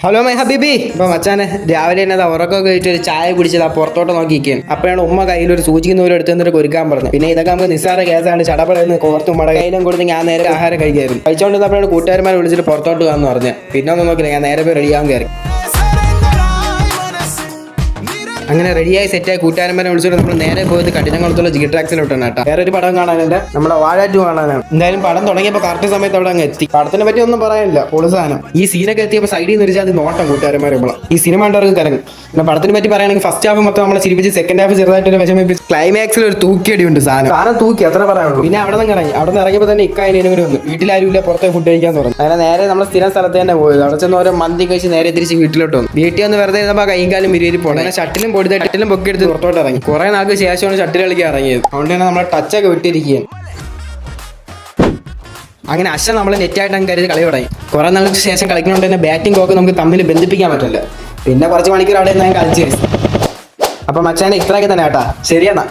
Hello my ഹബീബി. ഇപ്പൊ മച്ചാനെ രാവിലെ തന്നെ ഉറക്കമൊക്കെ കഴിച്ച് ഒരു ചായ കുടിച്ചത് പുറത്തോട്ട് നോക്കിയിരിക്കുകയാണ്. അപ്പോഴാണ് ഉമ്മ കയ്യിൽ ഒരു സൂചിക്കുന്ന പോലെ എടുത്ത് എന്നിട്ട് ഒരുക്കാൻ പറഞ്ഞു. പിന്നെ ഇതൊക്കെ നമുക്ക് നിസ്സാര കേസാണ്. ചടപടന്ന് കോർത്തും മട കയ്യിലും കൊടുത്ത് ഞാൻ നേരെ ആഹാരം കഴിക്കായിരുന്നു. കഴിച്ചോണ്ടിരുന്നപ്പോഴാണ് കൂട്ടുകാരന്മാരെ വിളിച്ചിട്ട് പുറത്തോട്ട് വന്നു പറഞ്ഞു. പിന്നെ ഒന്നും നോക്കില്ല, ഞാൻ നേരെ പോയി റെഡിയാകാൻ കയറി. അങ്ങനെ റെഡിയായി സെറ്റായി കൂട്ടുകാരന്മാരെ വിളിച്ചിട്ട് നമ്മൾ നേരെ പോയത് കഠിനകുളത്തുള്ള ജി ട്രാക്സിലോട്ടാണ് കേട്ടോ. വേറെ ഒരു പടം കാണാനുണ്ട്, നമ്മുടെ വാഴ 2 കാണാനാണ്. എന്തായാലും പടം തുടങ്ങിയപ്പോൾ കറക്റ്റ് സമയത്ത് അവിടെ അങ്ങ് എത്തി. പടത്തിനെ പറ്റി ഒന്നും പറയാനില്ല, പൊളി സാധനം. ഈ സീനൊക്കെ എത്തിയപ്പോൾ സൈഡിൽ നിന്ന് വെച്ചാൽ അത് നോട്ടം കൂട്ടുകാരന്മാരെ ഈ സിനിമ കണ്ടവർക്ക് കരങ്ങും. പിന്നെ പടത്തിനെ പറ്റി പറയുകയാണെങ്കിൽ ഫസ്റ്റ് ഹാഫ് മൊത്തം നമ്മളെ ചിരിപ്പിച്ച്, സെക്കൻഡ് ഹാഫ് ചെറുതായിട്ട് വിഷമിപ്പിച്ച്, ക്ലൈമാക്സിൽ ഒരു തൂക്കിയടിയുണ്ട്. സാധനം തൂക്കി അത്ര പറയാനുള്ളൂ. പിന്നെ അവിടെ നിന്ന് ഇറങ്ങി. അവിടെ നിന്ന് ഇറങ്ങിയപ്പോൾ തന്നെ ഇക്കായനും കൂടി വന്നു. വീട്ടിലാരും ഇല്ല, പുറത്തെ ഫുഡ് കഴിക്കാൻ തുടങ്ങി. അങ്ങനെ നേരെ നമ്മൾ സ്ഥിരം സ്ഥലത്ത് തന്നെ പോയത്. അവിടെ ചെന്ന് ഓരോ മന്തി കഴിച്ച് നേരെ തിരിച്ച് വീട്ടിലോട്ട് വന്നു. വീട്ടിൽ വന്ന് വെറുതെ ഇരുന്നപ്പോൾ കൈയും കാലും വിരിയേരി പോകണം. അങ്ങനെ ഷട്ടിലും പൊടിത്തട്ടിലും പൊക്കി എടുത്ത് പുറത്തോട്ട് ഇറങ്ങി. കുറെ നാൾക്ക് ശേഷമാണ് ഷട്ടിൽ കളിക്കാൻ ഇറങ്ങിയത്. അതുകൊണ്ട് തന്നെ നമ്മളെ ടച്ചൊക്കെ വിട്ടിരിക്കുകയാണ്. അങ്ങനെ അശ്വ നമ്മളെ നെറ്റായിട്ട് അങ്ങ് കരുതി കളി തുടങ്ങി. കുറെ നാൾക്ക് ശേഷം കളിക്കുന്നതുകൊണ്ട് തന്നെ ബാറ്റിംഗ് ഒക്കെ നമുക്ക് തമ്മിൽ ബന്ധിപ്പിക്കാൻ പറ്റില്ല. പിന്നെ കുറച്ച് മണിക്കൂർ അവിടെ നിന്ന് കളിച്ച്. അപ്പം മച്ചാനെ ഇത്രയൊക്കെ തന്നെ കേട്ടാ. ശരിയെന്നാ.